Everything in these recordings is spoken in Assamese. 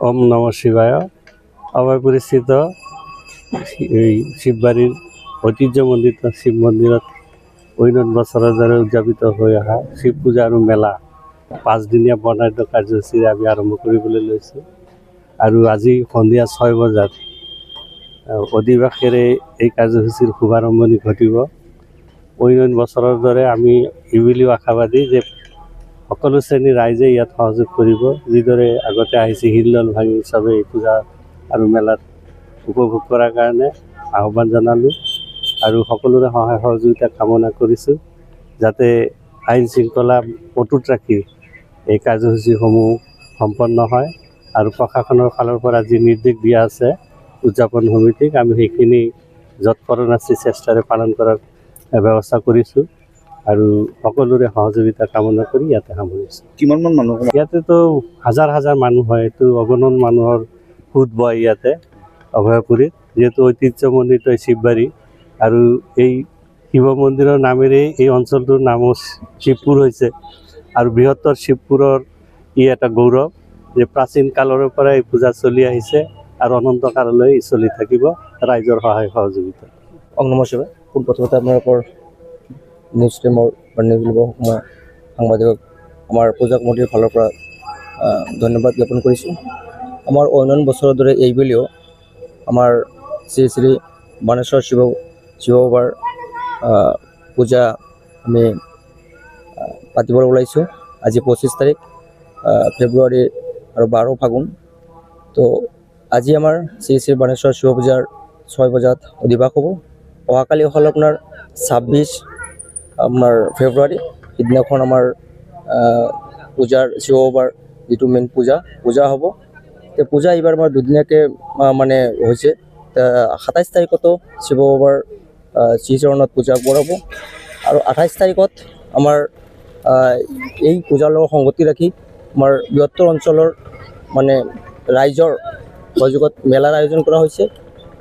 ওম নম শিবায়। অভয়পুৰস্থিত এই শিৱবাৰীৰ ঐতিহ্যমণ্ডিত শিৱ মন্দিৰত অন্য বছৰৰ দৰে উদযাপিত হৈ অহা শিৱ পূজা আৰু মেলা 5 দিনীয়া বৰ্ণাঢ্য কাৰ্যসূচীৰে আমি আৰম্ভ কৰিবলৈ লৈছোঁ। আৰু আজি সন্ধিয়া 6 বজাত অধিবাসেৰে এই কাৰ্যসূচীৰ শুভাৰম্ভণি ঘটিব। অন্য বছৰৰ দৰে আমি এইবুলিও আশাবাদী যে সকলো শ্ৰেণীৰ ৰাইজে ইয়াত সহযোগ কৰিব। যিদৰে আগতে আহিছে হিলদল ভাঙি চবে এই পূজা আৰু মেলাত উপভোগ কৰাৰ কাৰণে আহ্বান জনালোঁ আৰু সকলোৰে সহায় সহযোগিতা কামনা কৰিছোঁ, যাতে আইন শৃংখলা অটুট ৰাখি এই কাৰ্যসূচীসমূহ সম্পন্ন হয়। আৰু প্ৰশাসনৰ ফালৰ পৰা যি নিৰ্দেশ দিয়া আছে উদযাপন সমিতিক, আমি সেইখিনি যৎপৰোনাস্তি চেষ্টাৰে পালন কৰাৰ ব্যৱস্থা কৰিছোঁ আৰু সকলোৰে সহযোগিতা কামনা কৰি ইয়াতে সামৰিছোঁ। কিমানমান মানুহ ইয়াতেতো হাজাৰ হাজাৰ মানুহ হয়, এইটো অগণন মানুহৰ সোঁত বয় ইয়াতে অভয়পুৰীত, যিহেতু ঐতিহ্যমণ্ডিত শিৱবাৰী আৰু এই শিৱ মন্দিৰৰ নামেৰেই এই অঞ্চলটোৰ নামো শিৱপুৰ হৈছে। আৰু বৃহত্তৰ শিৱপুৰৰ এটা গৌৰৱ যে প্ৰাচীন কালৰ পৰা এই পূজা চলি আহিছে আৰু অনন্ত কাললৈ চলি থাকিব ৰাইজৰ সহায় সহযোগিতা। ওম নম শিৱায়। পোনপ্ৰথমতে আপোনালোকৰ নিউজ টিমৰ বা নিউজ সাংবাদিকক আমাৰ পূজা কমিটিৰ ফালৰ পৰা ধন্যবাদ জ্ঞাপন কৰিছোঁ। আমাৰ অন্য বছৰৰ দৰে এইবুলিও আমাৰ শ্ৰী শ্ৰী বাণেশ্বৰ শিৱ বাবাৰ পূজা আমি পাতিবলৈ ওলাইছোঁ। আজি 25 তাৰিখ ফেব্ৰুৱাৰী আৰু 12 ফাগুন। তো আজি আমাৰ শ্ৰী শ্ৰী বাণেশ্বৰ শিৱ পূজাৰ 6 বজাত অধিবাস হ'ব। অহাকালি হ'ল আপোনাৰ 26 ফেব্ৰুৱাৰী। সিদিনাখন আমাৰ পূজাৰ শিৱ বাবাৰ যিটো মেইন পূজা হ'ব। তো পূজা এইবাৰ আমাৰ দুদিনীয়াকৈ মানে হৈছে। 27 তাৰিখতো শিৱ বাবাৰ শ্ৰীচৰণত পূজা কৰাব আৰু 28 তাৰিখত আমাৰ এই পূজাৰ লগত সংগতি ৰাখি আমাৰ বৃহত্তৰ অঞ্চলৰ মানে ৰাইজৰ সহযোগত মেলাৰ আয়োজন কৰা হৈছে।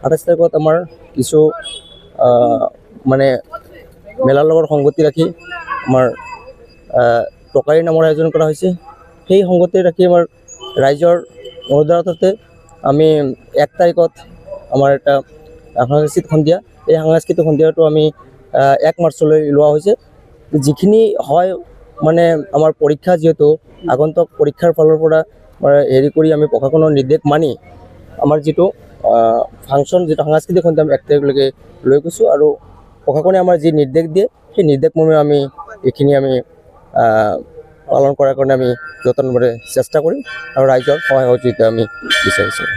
28 তাৰিখত আমাৰ কিছু মানে মেলাৰ লগত সংগতি ৰাখি আমাৰ টকাৰী নামৰ আয়োজন কৰা হৈছে। সেই সংগতি ৰাখি আমাৰ ৰাইজৰ অনুদানতে আমি 1 তাৰিখত আমাৰ এটা সাংস্কৃতিক সন্ধিয়া, এই সাংস্কৃতিক সন্ধিয়াটো আমি 1 মাৰ্চলৈ লোৱা হৈছে। যিখিনি হয় মানে আমাৰ পৰীক্ষা, যিহেতু আগন্তুক পৰীক্ষাৰ ফালৰ পৰা হেৰি কৰি আমি প্ৰশাসনৰ নিৰ্দেশ মানি আমাৰ যিটো ফাংচন, যিটো সাংস্কৃতিক সন্ধিয়া আমি 1 তাৰিখলৈকে লৈ গৈছোঁ আৰু প্ৰশাসনে আমাৰ যি নিৰ্দেশ দিয়ে সেই নিৰ্দেশমৰ্মে আমি এইখিনি আমি পালন কৰাৰ কাৰণে আমি যতনৰে চেষ্টা কৰিম আৰু ৰাইজৰ সহায় সহযোগিতা আমি বিচাৰিছোঁ।